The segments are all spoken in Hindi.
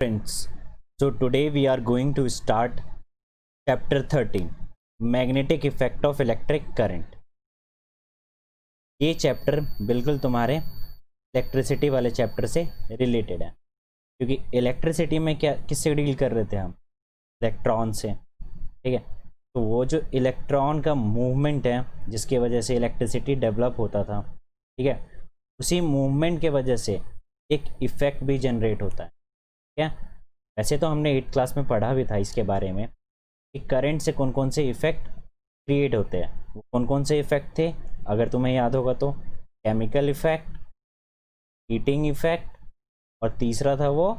Friends, so today we are going to start chapter 13 magnetic effect of electric current. ये चैप्टर बिल्कुल तुम्हारे इलेक्ट्रिसिटी वाले चैप्टर से रिलेटेड है, क्योंकि इलेक्ट्रिसिटी में क्या किससे डील कर रहे थे हम? इलेक्ट्रॉन से। ठीक है, तो वो जो इलेक्ट्रॉन का मूवमेंट है जिसकी वजह से इलेक्ट्रिसिटी डेवलप होता था, ठीक है, उसी मूवमेंट के वजह से एक इफ़ेक्ट भी जनरेट होता है। क्या वैसे तो हमने 8th क्लास में पढ़ा भी था इसके बारे में कि करंट से कौन कौन से इफ़ेक्ट क्रिएट होते हैं। वो कौन कौन से इफ़ेक्ट थे अगर तुम्हें याद होगा तो? केमिकल इफ़ेक्ट, हीटिंग इफ़ेक्ट और तीसरा था वो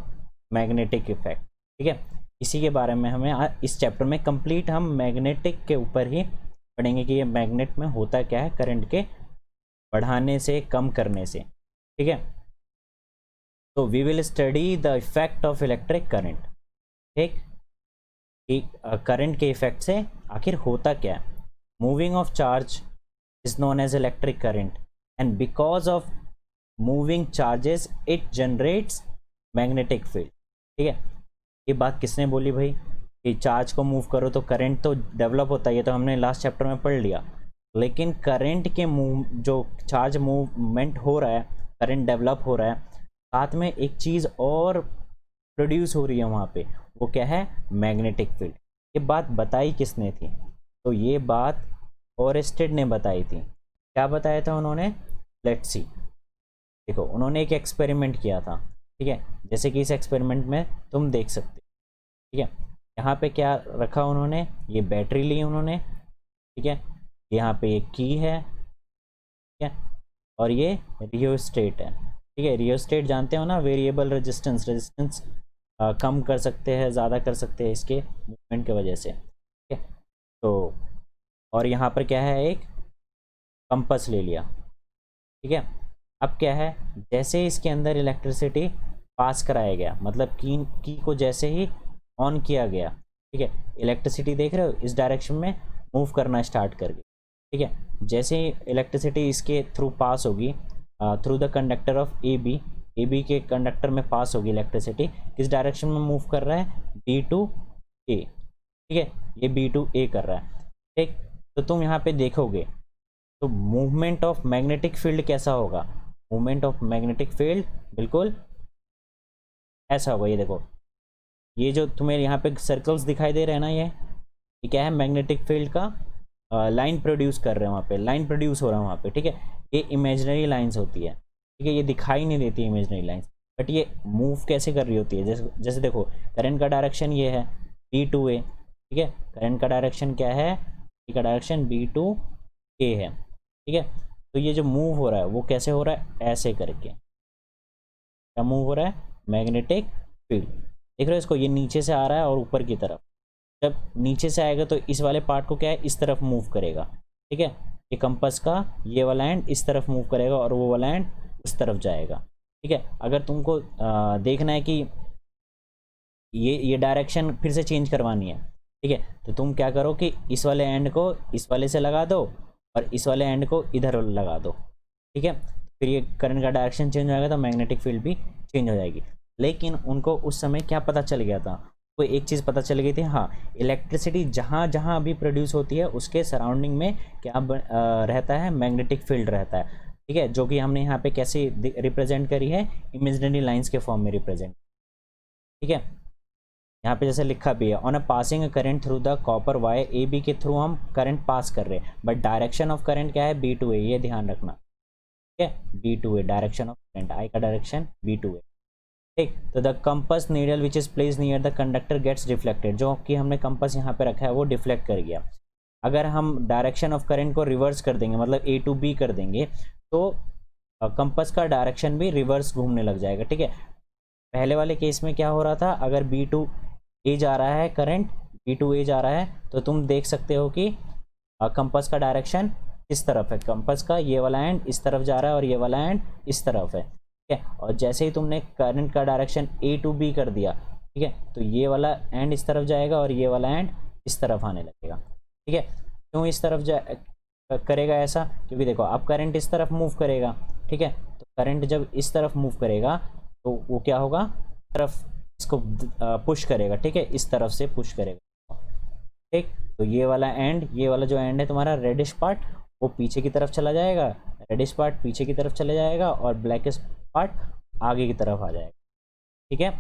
मैग्नेटिक इफ़ेक्ट। ठीक है, इसी के बारे में हमें इस चैप्टर में कंप्लीट हम मैग्नेटिक के ऊपर ही पढ़ेंगे कि ये मैग्नेट में होता क्या है करंट के बढ़ाने से कम करने से। ठीक है, तो we will study the effect of electric current. ठीक, कि करंट के इफेक्ट से आखिर होता क्या है। Moving of charge is known as electric current and because of moving charges it generates magnetic field. ठीक है, ये बात किसने बोली भाई कि चार्ज को मूव करो तो करंट तो डेवलप होता है? ये तो हमने लास्ट चैप्टर में पढ़ लिया, लेकिन करंट के मूव जो चार्ज मूवमेंट हो रहा है, करंट डेवलप हो रहा है, साथ में एक चीज़ और प्रोड्यूस हो रही है वहाँ पे, वो क्या है? Magnetic field. ये बात बताई किसने थी? तो ये बात ओरेस्टेड ने बताई थी। क्या बताया था उन्होंने? Let's see. देखो, उन्होंने एक एक्सपेरिमेंट किया था। ठीक है, जैसे कि इस एक्सपेरिमेंट में तुम देख सकते हो। ठीक है, यहाँ पे क्या रखा उन्होंने? ये बैटरी ली उन्होंने। ठीक है, यहाँ पे एक की है। ठीक है, और ये रियोस्टेट है। ठीक है, रियोस्टेट जानते हो ना, वेरिएबल रेजिस्टेंस। रेजिस्टेंस कम कर सकते हैं, ज़्यादा कर सकते हैं इसके मूवमेंट की वजह से। ठीक है, तो और यहाँ पर क्या है? एक कंपास ले लिया। ठीक है, अब क्या है? जैसे इसके अंदर इलेक्ट्रिसिटी पास कराया गया, मतलब की को जैसे ही ऑन किया गया, ठीक है, इलेक्ट्रिसिटी देख रहे हो इस डायरेक्शन में मूव करना स्टार्ट कर गई। ठीक है, जैसे ही इलेक्ट्रिसिटी इसके थ्रू पास होगी, through the conductor of A B के कंडक्टर में पास होगी इलेक्ट्रिसिटी, किस डायरेक्शन में मूव कर रहा है? B to A. ठीक है, ये बी टू ए कर रहा है। ठीक, तो तुम यहाँ पे देखोगे तो मूवमेंट ऑफ मैग्नेटिक फील्ड कैसा होगा? मूवमेंट ऑफ मैग्नेटिक फील्ड बिल्कुल ऐसा होगा। ये देखो, ये जो तुम्हें यहाँ पे सर्कल्स दिखाई दे रहे हैं ना, ये क्या है? मैग्नेटिक फील्ड का लाइन प्रोड्यूस कर रहे हैं, वहाँ पे लाइन प्रोड्यूस हो रहा है वहाँ पे। ठीक है, ये इमेजनरी लाइंस होती है। ठीक है, ये दिखाई नहीं देती इमेजनरी लाइंस, बट ये मूव कैसे कर रही होती है? जैसे जैसे देखो, करंट का डायरेक्शन ये है बी टू ए। ठीक है, करंट का डायरेक्शन क्या है? का डायरेक्शन बी टू ए है। ठीक है, तो ये जो मूव हो रहा है वो कैसे हो रहा है? ऐसे करके। क्या मूव हो रहा है? Magnetic field. देख रहे हो इसको? ये नीचे से आ रहा है और ऊपर की तरफ। जब नीचे से आएगा तो इस वाले पार्ट को क्या है? इस तरफ मूव करेगा। ठीक है, ये कंपास का ये वाला एंड इस तरफ मूव करेगा और वो वाला एंड उस तरफ जाएगा। ठीक है, अगर तुमको देखना है कि ये डायरेक्शन फिर से चेंज करवानी है, ठीक है, तो तुम क्या करो कि इस वाले एंड को इस वाले से लगा दो और इस वाले एंड को इधर लगा दो। ठीक है, फिर ये करंट का डायरेक्शन चेंज हो जाएगा तो मैग्नेटिक फील्ड भी चेंज हो जाएगी। लेकिन उनको उस समय क्या पता चल गया था? कोई एक चीज़ पता चल गई थी, हाँ, इलेक्ट्रिसिटी जहाँ जहाँ भी प्रोड्यूस होती है उसके सराउंडिंग में क्या रहता है? मैग्नेटिक फील्ड रहता है। ठीक है, जो कि हमने यहाँ पे कैसे रिप्रेजेंट करी है? इमेजिनरी लाइंस के फॉर्म में रिप्रेजेंट। ठीक है, यहाँ पे जैसे लिखा भी है, on a passing current through the copper wire A B के थ्रू हम करंट पास कर रहे हैं, बट डायरेक्शन ऑफ करंट क्या है? B to A. ये ध्यान रखना। ठीक है, B to A direction of current, I का डायरेक्शन बी टू ए। ठीक, तो the compass needle which is place near the conductor gets reflected. जो कि हमने कंपास यहाँ पे रखा है वो डिफ्लेक्ट कर गया। अगर हम डायरेक्शन ऑफ करंट को रिवर्स कर देंगे, मतलब ए टू बी कर देंगे, तो कंपास का डायरेक्शन भी रिवर्स घूमने लग जाएगा। ठीक है, पहले वाले केस में क्या हो रहा था? अगर बी टू ए जा रहा है, करंट बी टू ए जा रहा है, तो तुम देख सकते हो कि कंपास का डायरेक्शन इस तरफ है। कंपास का ये वाला एंड इस तरफ जा रहा है और ये वाला एंड इस तरफ है। ठीक है, और जैसे ही तुमने करंट का डायरेक्शन ए टू बी कर दिया, ठीक है, तो ये वाला एंड इस तरफ जाएगा और ये वाला एंड इस तरफ आने लगेगा। ठीक है, क्यों इस तरफ करेगा ऐसा? क्योंकि देखो, अब करंट इस तरफ मूव करेगा। ठीक है, तो करंट जब इस तरफ मूव करेगा तो वो क्या होगा? तरफ इसको पुश करेगा, ठीक है, इस तरफ से पुश करेगा, ठीक। तो ये वाला एंड, ये वाला जो एंड है तुम्हारा रेडिश पार्ट, वो पीछे की तरफ चला जाएगा, रेडिश पार्ट पीछे की तरफ चले जाएगा और ब्लैकिश पार्ट आगे की तरफ आ जाएगा, ठीक है।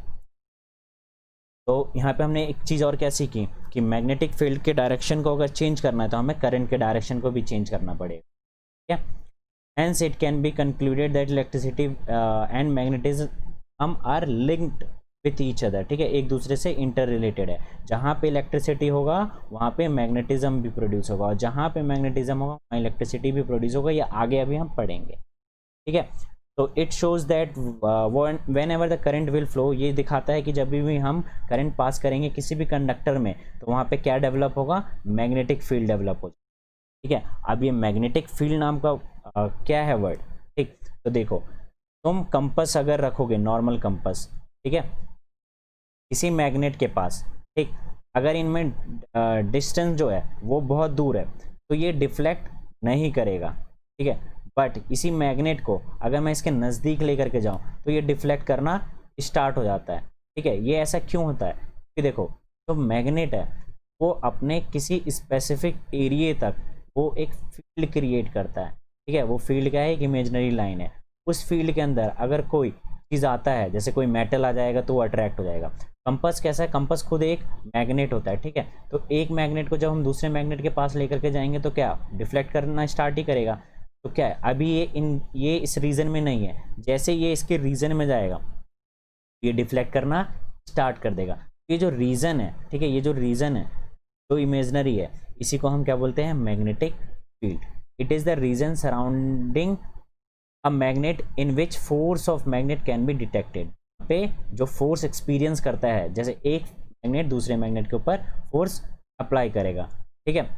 तो यहाँ पे हमने एक चीज़ और क्या सीखी कि मैग्नेटिक फील्ड के डायरेक्शन को अगर चेंज करना है तो हमें करंट के डायरेक्शन को भी चेंज करना पड़ेगा, ठीक है। Hence it can be concluded that electricity and magnetism are linked with each other, ठीक है, एक दूसरे से इंटर रिलेटेड है। जहाँ पे इलेक्ट्रिसिटी होगा वहाँ पे मैग्नेटिज्म भी प्रोड्यूस होगा, और जहाँ पे मैग्नेटिज्म होगा वहाँ इलेक्ट्रिसिटी भी प्रोड्यूस होगा, या आगे अभी हम पढ़ेंगे, ठीक है। तो it shows that when ever the current will flow, ये दिखाता है कि जब भी हम करंट पास करेंगे किसी भी कंडक्टर में तो वहाँ पे क्या डेवलप होगा, मैग्नेटिक फील्ड डेवलप होगा, ठीक है। अब ये मैग्नेटिक फील्ड नाम का क्या है वर्ड, ठीक। तो देखो, तुम कंपास अगर रखोगे, नॉर्मल कंपास, ठीक है, किसी मैग्नेट के पास, ठीक, अगर इनमें डिस्टेंस जो है वो बहुत दूर है तो ये डिफ्लेक्ट नहीं करेगा, ठीक है। बट इसी मैग्नेट को अगर मैं इसके नज़दीक लेकर के जाऊं तो ये डिफ्लेक्ट करना स्टार्ट हो जाता है, ठीक है। ये ऐसा क्यों होता है कि देखो, जो मैग्नेट है वो अपने किसी स्पेसिफिक एरिया तक वो एक फील्ड क्रिएट करता है, ठीक है। वो फील्ड क्या है, एक इमेजिनरी लाइन है। उस फील्ड के अंदर अगर कोई चीज़ आता है, जैसे कोई मेटल आ जाएगा तो वो अट्रैक्ट हो जाएगा। कंपास कैसा है, कंपास खुद एक मैग्नेट होता है, ठीक है। तो एक मैग्नेट को जब हम दूसरे मैग्नेट के पास लेकर के जाएंगे तो क्या डिफ्लेक्ट करना स्टार्ट ही करेगा। तो क्या है, अभी ये इस रीजन में नहीं है, जैसे ये इसके रीजन में जाएगा ये डिफ्लेक्ट करना स्टार्ट कर देगा। ये जो रीजन है, ठीक है, ये जो रीजन है जो इमेजनरी है, इसी को हम क्या बोलते हैं, magnetic field. It is the region surrounding a magnet in which force of magnet can be detected. पे जो फोर्स एक्सपीरियंस करता है, जैसे एक मैग्नेट दूसरे मैग्नेट के ऊपर फोर्स अप्लाई करेगा, ठीक है।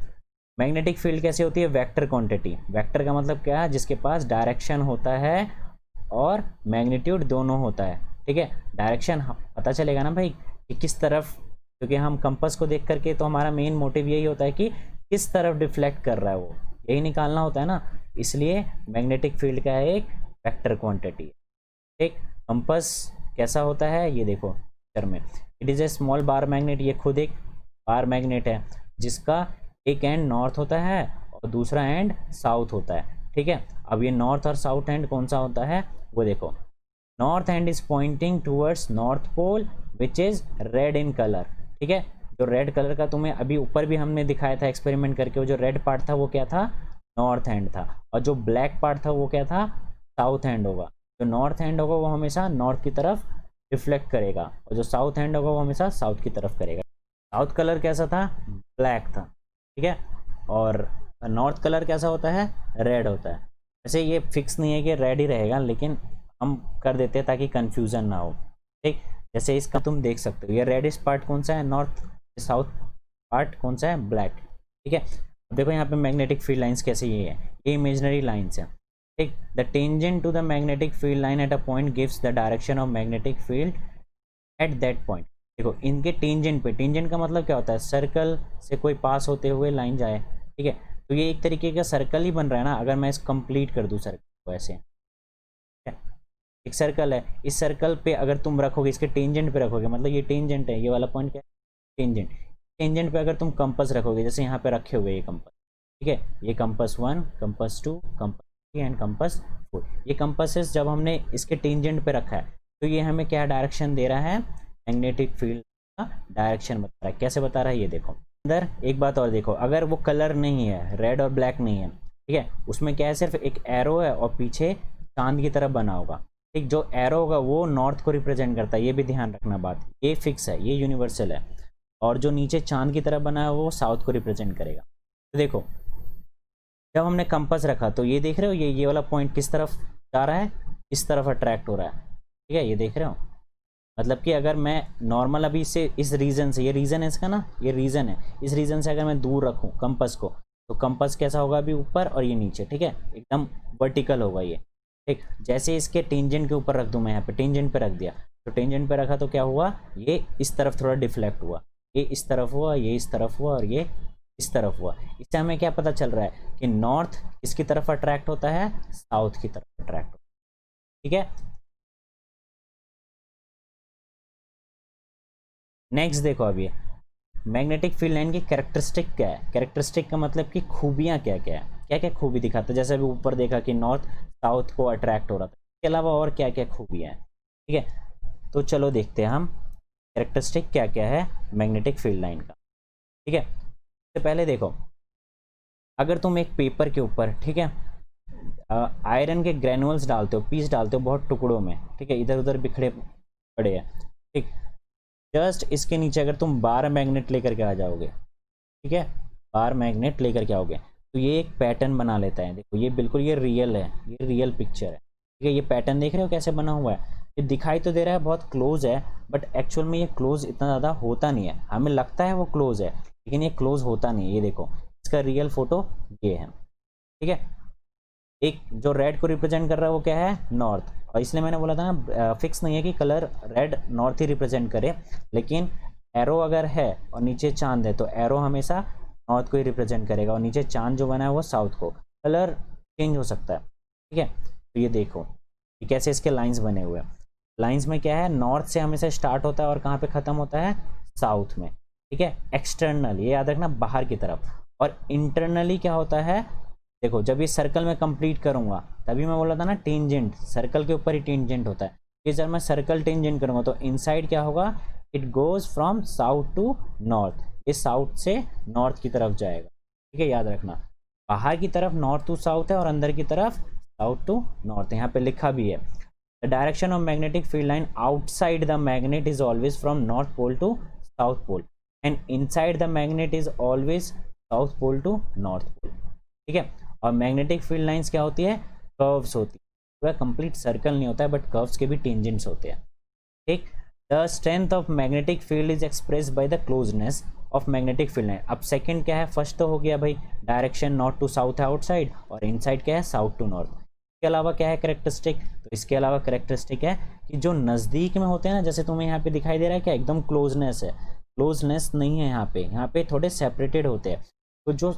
मैग्नेटिक फील्ड कैसे होती है, वेक्टर क्वांटिटी। वेक्टर का मतलब क्या है, जिसके पास डायरेक्शन होता है और मैग्नीट्यूड दोनों होता है, ठीक है। डायरेक्शन पता चलेगा ना भाई कि किस तरफ, क्योंकि हम कंपास को देख करके तो हमारा मेन मोटिव यही होता है कि किस तरफ डिफ्लेक्ट कर रहा है, वो यही निकालना होता है ना। इसलिए मैग्नेटिक फील्ड का एक वेक्टर क्वांटिटी, ठीक। कंपास कैसा होता है, ये देखो पिक्चर में, it is a small bar magnet. ये खुद एक बार मैग्नेट है जिसका एक एंड नॉर्थ होता है और दूसरा एंड साउथ होता है, ठीक है। अब ये नॉर्थ और साउथ एंड कौन सा होता है, वो देखो, north end is pointing towards north pole which is red in colour, ठीक है। जो रेड कलर का तुम्हें अभी ऊपर भी हमने दिखाया था एक्सपेरिमेंट करके, वो जो रेड पार्ट था वो क्या था, नॉर्थ एंड था, और जो ब्लैक पार्ट था वो क्या था, साउथ एंड होगा। जो नॉर्थ एंड होगा वो हमेशा नॉर्थ की तरफ रिफ्लेक्ट करेगा, और जो साउथ एंड होगा वो हमेशा साउथ की तरफ करेगा। साउथ कलर कैसा था, ब्लैक था, ठीक है, और नॉर्थ कलर कैसा होता है, रेड होता है। वैसे ये फिक्स नहीं है कि रेड ही रहेगा, लेकिन हम कर देते हैं ताकि कंफ्यूजन ना हो, ठीक। जैसे इसका तुम देख सकते हो, ये रेडिश पार्ट कौन सा है, नॉर्थ, साउथ पार्ट कौन सा है, ब्लैक, ठीक है। देखो यहाँ पे मैग्नेटिक फील्ड लाइंस कैसे ये है, ये इमेजिनरी लाइंस है, ठीक। The tangent to the magnetic field line at a point gives the direction of magnetic field at that point. देखो इनके टेंजेंट पे, टेंजेंट का मतलब क्या होता है, सर्कल से कोई पास होते हुए लाइन जाए, ठीक है। तो ये एक तरीके का सर्कल ही बन रहा है ना, अगर मैं इसको कंप्लीट कर दूँ सर्कल को ऐसे, एक सर्कल है, इस सर्कल पे अगर तुम रखोगे, इसके टेंजेंट पे रखोगे, मतलब ये टेंजेंट है, ये वाला पॉइंट क्या है, टेंजेंट। टेंजेंट पे अगर तुम कंपास रखोगे, जैसे यहाँ पे रखे हुए ये कंपास, ठीक है, ये compass 1, compass 2, compass 3 and compass 4, ये कंपासेस जब हमने इसके टेंजेंट पे रखा है तो ये हमें क्या डायरेक्शन दे रहा है, मैग्नेटिक फील्ड का डायरेक्शन बता रहा है। कैसे बता रहा है, ये देखो। अंदर एक बात और देखो, अगर वो कलर नहीं है, रेड और ब्लैक नहीं है, ठीक है, उसमें क्या है, सिर्फ एक एरो है और पीछे चांद की तरफ बना होगा, ठीक। जो एरो होगा वो नॉर्थ को रिप्रेजेंट करता है, ये भी ध्यान रखना बात, ये फिक्स है, ये यूनिवर्सल है। और जो नीचे चांद की तरफ बना है वो साउथ को रिप्रेजेंट करेगा। तो देखो जब हमने कंपास रखा तो ये देख रहे हो, ये वाला पॉइंट किस तरफ जा रहा है, इस तरफ अट्रैक्ट हो रहा है, ठीक है, ये देख रहे हो। मतलब कि अगर मैं नॉर्मल अभी से इस रीजन से, ये रीजन है इसका ना, ये रीजन है, इस रीजन से अगर मैं दूर रखूँ कंपास को तो कंपास कैसा होगा, अभी ऊपर और ये नीचे, ठीक है, एकदम वर्टिकल होगा ये, ठीक। जैसे इसके टेंजेंट के ऊपर रख दूँ मैं, यहाँ पे टेंजेंट पे रख दिया, तो टेंजेंट पे रखा तो क्या हुआ, ये इस तरफ थोड़ा डिफ्लेक्ट हुआ, ये इस तरफ हुआ, ये इस तरफ हुआ और ये इस तरफ हुआ। इससे हमें क्या पता चल रहा है कि नॉर्थ किसकी तरफ अट्रैक्ट होता है, साउथ की तरफ अट्रैक्ट होता है, ठीक है। नेक्स्ट देखो अभी मैग्नेटिक फील्ड लाइन की कैरेक्टरिस्टिक क्या है। कैरेक्टरिस्टिक का मतलब कि खूबियाँ क्या क्या है, क्या क्या खूबी दिखाता है। जैसे अभी ऊपर देखा कि नॉर्थ साउथ को अट्रैक्ट हो रहा था, इसके अलावा और क्या क्या खूबियाँ हैं। ठीक है, तो चलो देखते हैं हम कैरेक्टरिस्टिक क्या क्या है मैग्नेटिक फील्ड लाइन का। ठीक है, तो पहले देखो, अगर तुम एक पेपर के ऊपर, ठीक है, आयरन के ग्रेनुअल्स डालते हो, पीस डालते हो बहुत टुकड़ों में, ठीक है, इधर उधर बिखरे पड़े हैं, ठीक, जस्ट इसके नीचे अगर तुम बार मैग्नेट लेकर के आ जाओगे, ठीक है, बार मैग्नेट लेकर के आओगे, तो ये एक पैटर्न बना लेता है। देखो ये बिल्कुल ये रियल है, ये रियल पिक्चर है। ठीक है, ये पैटर्न देख रहे हो कैसे बना हुआ है। ये दिखाई तो दे रहा है बहुत क्लोज है, बट एक्चुअल में ये क्लोज इतना ज़्यादा होता नहीं है। हमें लगता है वो क्लोज है, लेकिन ये क्लोज होता नहीं है। ये देखो इसका रियल फोटो ये है। ठीक है, एक जो रेड को रिप्रेजेंट कर रहा है वो क्या है, नॉर्थ। और इसलिए मैंने बोला था ना, फिक्स नहीं है कि कलर रेड नॉर्थ ही रिप्रेजेंट करे, लेकिन एरो अगर है और नीचे चांद है तो एरो हमेशा नॉर्थ को ही रिप्रेजेंट करेगा, और नीचे चांद जो बना है वो साउथ को। कलर चेंज हो सकता है। ठीक है, तो ये देखो ये कैसे इसके लाइंस बने हुए हैं। लाइंस में क्या है, नॉर्थ से हमेशा स्टार्ट होता है और कहाँ पे ख़त्म होता है, साउथ में। ठीक है, एक्सटर्नल ये याद रखना, बाहर की तरफ। और इंटरनली क्या होता है, देखो जब ये सर्कल में कंप्लीट करूंगा, तभी मैं बोला था ना टेंजेंट, सर्कल के ऊपर ही टेंजेंट होता है। ये जब मैं सर्कल टेंजेंट करूंगा तो इनसाइड क्या होगा, it goes from south to north, ये साउथ से नॉर्थ की तरफ जाएगा। ठीक है, याद रखना, बाहर की तरफ नॉर्थ टू साउथ है और अंदर की तरफ साउथ टू नॉर्थ। यहाँ पे लिखा भी है, the direction of magnetic field line outside the magnet is always from north pole to south pole, and inside the magnet is always south pole to north pole. ठीक है, और मैग्नेटिक फील्ड लाइंस क्या होती है, कर्व्स होती है। वह कंप्लीट सर्कल नहीं होता है, बट कर्व्स के भी टेंजेंट्स होते हैं। ठीक, the strength of magnetic field is express by the closeness of magnetic field line. अब सेकंड क्या है, फर्स्ट तो हो गया भाई डायरेक्शन नॉर्थ टू साउथ है आउटसाइड, और इनसाइड क्या है, साउथ टू नॉर्थ। इसके अलावा क्या है कैरेक्टरिस्टिक, तो इसके अलावा कैरेक्टरिस्टिक है कि जो नज़दीक में होते हैं ना, जैसे तुम्हें यहाँ पे दिखाई दे रहा है क्या, एकदम क्लोजनेस है, क्लोजनेस नहीं है यहाँ पे थोड़े सेपरेटेड होते हैं। तो जो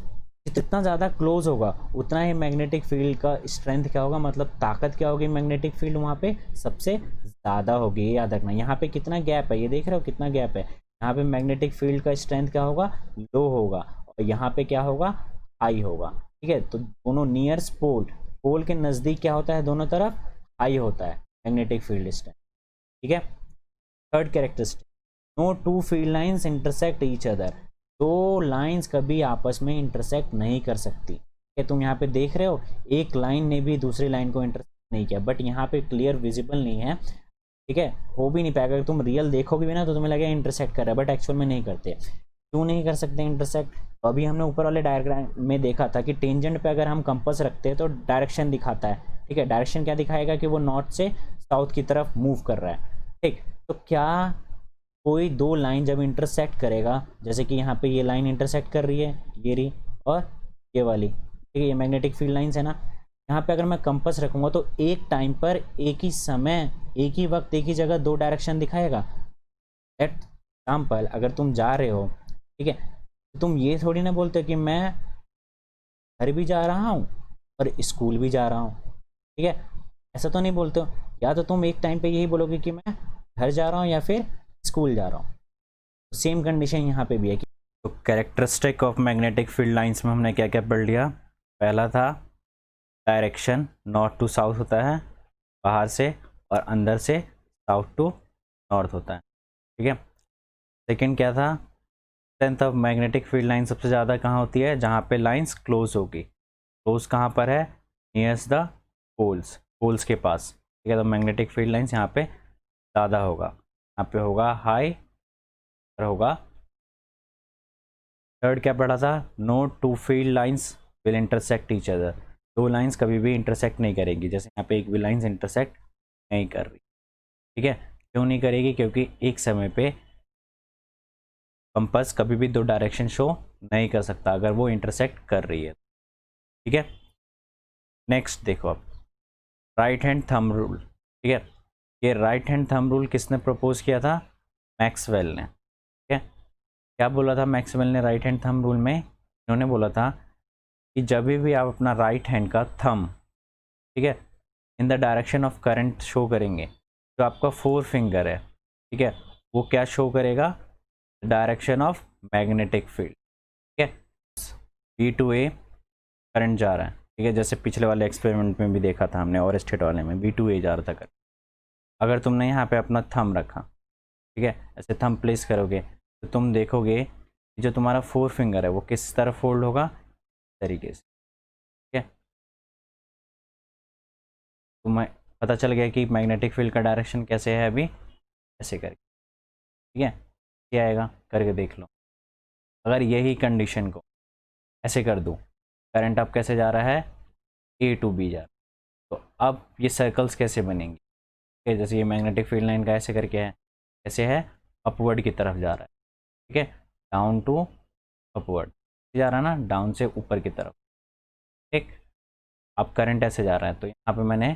जितना ज़्यादा क्लोज होगा उतना ही मैग्नेटिक फील्ड का स्ट्रेंथ क्या होगा, मतलब ताकत क्या होगी, मैग्नेटिक फील्ड वहाँ पे सबसे ज़्यादा होगी। ये याद रखना, यहाँ पे कितना गैप है, ये देख रहे हो कितना गैप है, यहाँ पे मैग्नेटिक फील्ड का स्ट्रेंथ क्या होगा, लो होगा, और यहाँ पे क्या होगा, हाई होगा। ठीक है, तो दोनों नियर्स पोल, पोल के नज़दीक क्या होता है, दोनों तरफ हाई होता है मैग्नेटिक फील्ड स्ट्रेंथ। ठीक है, third characteristic, no two field lines intersect each other. दो लाइंस कभी आपस में इंटरसेक्ट नहीं कर सकती। क्या तुम यहाँ पे देख रहे हो, एक लाइन ने भी दूसरी लाइन को इंटरसेक्ट नहीं किया, बट यहाँ पे क्लियर विजिबल नहीं है। ठीक है, हो भी नहीं पाएगा, अगर तुम रियल देखोगे भी ना तो तुम्हें लगेगा इंटरसेक्ट कर रहा है, बट एक्चुअल में नहीं करते। क्यों नहीं कर सकते इंटरसेक्ट, तो अभी हमने ऊपर वाले डायग्राम में देखा था कि टेंजेंट पे अगर हम कंपास रखते हैं तो डायरेक्शन दिखाता है। ठीक है, डायरेक्शन क्या दिखाएगा कि वो नॉर्थ से साउथ की तरफ मूव कर रहा है। ठीक, तो क्या कोई दो लाइन जब इंटरसेक्ट करेगा, जैसे कि यहाँ पे ये लाइन इंटरसेक्ट कर रही है, ये रही, और ये वाली, ठीक है, ये मैग्नेटिक फील्ड लाइंस है ना, यहाँ पे अगर मैं कंपास रखूँगा तो एक टाइम पर एक ही समय, एक ही वक्त, एक ही जगह दो डायरेक्शन दिखाएगा। एट एग्जाम्पल अगर तुम जा रहे हो, ठीक है, तो तुम ये थोड़ी ना बोलते हो कि मैं घर भी जा रहा हूँ और स्कूल भी जा रहा हूँ। ठीक है, ऐसा तो नहीं बोलते हो, या तो तुम एक टाइम पे यही बोलोगे कि मैं घर जा रहा हूँ या फिर स्कूल जा रहा हूँ। सेम कंडीशन यहाँ पे भी है कि तो characteristic of magnetic field lines में हमने क्या क्या पढ़ लिया। पहला था डायरेक्शन नॉर्थ टू साउथ होता है बाहर से, और अंदर से साउथ टू नॉर्थ होता है। ठीक है, सेकंड क्या था, strength of magnetic field line सबसे ज़्यादा कहाँ होती है, जहाँ पे लाइंस क्लोज होगी। क्लोज कहाँ पर है, नियर्स द पोल्स, पोल्स के पास। ठीक है, तो मैग्नेटिक फील्ड लाइंस यहाँ पे ज़्यादा होगा, यहाँ पे होगा हाई और होगा। थर्ड क्या पढ़ा था, no two field lines will intersect each other. दो लाइंस कभी भी इंटरसेक्ट नहीं करेगी, जैसे यहाँ पे एक भी लाइंस इंटरसेक्ट नहीं कर रही। ठीक है, क्यों नहीं करेगी, क्योंकि एक समय पे कंपास कभी भी दो डायरेक्शन शो नहीं कर सकता अगर वो इंटरसेक्ट कर रही है। ठीक है, नेक्स्ट देखो अब राइट हैंड थंब रूल। ठीक है, ये राइट हैंड थंब रूल किसने प्रपोज किया था, मैक्सवेल ने। ठीक है, क्या बोला था मैक्सवेल ने राइट हैंड थंब रूल में, इन्होंने बोला था कि जब भी आप अपना राइट हैंड का थंब, ठीक है, in the direction of current show करेंगे, जो आपका फोर फिंगर है, ठीक है, वो क्या शो करेगा, डायरेक्शन ऑफ मैग्नेटिक फील्ड, ठीक है। बी टू ए करंट जा रहा है, ठीक है, जैसे पिछले वाले एक्सपेरिमेंट में भी देखा था हमने और स्टेट वाले में बी टू ए जा रहा था करंट। अगर तुमने यहाँ पे अपना थंब रखा, ठीक है, ऐसे थंब प्लेस करोगे तो तुम देखोगे कि जो तुम्हारा 4 फिंगर है वो किस तरह फोल्ड होगा, तरीके से, ठीक है। तुम्हें पता चल गया कि मैग्नेटिक फील्ड का डायरेक्शन कैसे है, अभी ऐसे करके, ठीक है। क्या आएगा करके देख लो। अगर यही कंडीशन को ऐसे कर दूँ, करंट अब कैसे जा रहा है, ए टू बी जा रहा है, तो अब ये सर्कल्स कैसे बनेंगे, ठीक है। जैसे ये मैग्नेटिक फील्ड लाइन का ऐसे करके है, ऐसे है, अपवर्ड की तरफ जा रहा है, ठीक है, डाउन टू अपवर्ड जा रहा है ना, डाउन से ऊपर की तरफ, ठीक। अब करंट ऐसे जा रहा है, तो यहाँ पे मैंने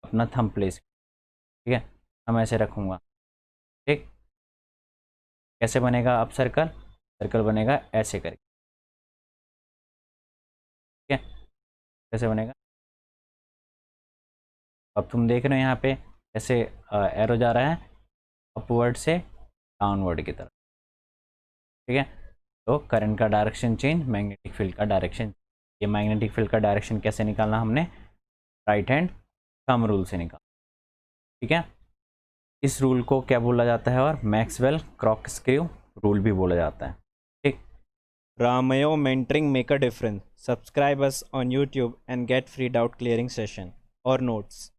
अपना थंब प्लेस, ठीक है, हम ऐसे रखूँगा, ठीक। कैसे बनेगा अब सर्कल, सर्कल बनेगा ऐसे करके, ठीक है। कैसे बनेगा, अब तुम देख रहे हो यहाँ पे ऐसे एरो जा रहा है अपवर्ड से डाउनवर्ड की तरफ, ठीक है। तो करंट का डायरेक्शन चेंज, मैग्नेटिक फील्ड का डायरेक्शन। ये मैग्नेटिक फील्ड का डायरेक्शन कैसे निकालना हमने, राइट हैंड थंब रूल से निकाला, ठीक है। इस रूल को क्या बोला जाता है, और मैक्सवेल क्रॉक्स-स्क्रू रूल भी बोला जाता है, ठीक। Ramayo mentoring make a difference. Subscribe us on YouTube and get free doubt clearing session or notes.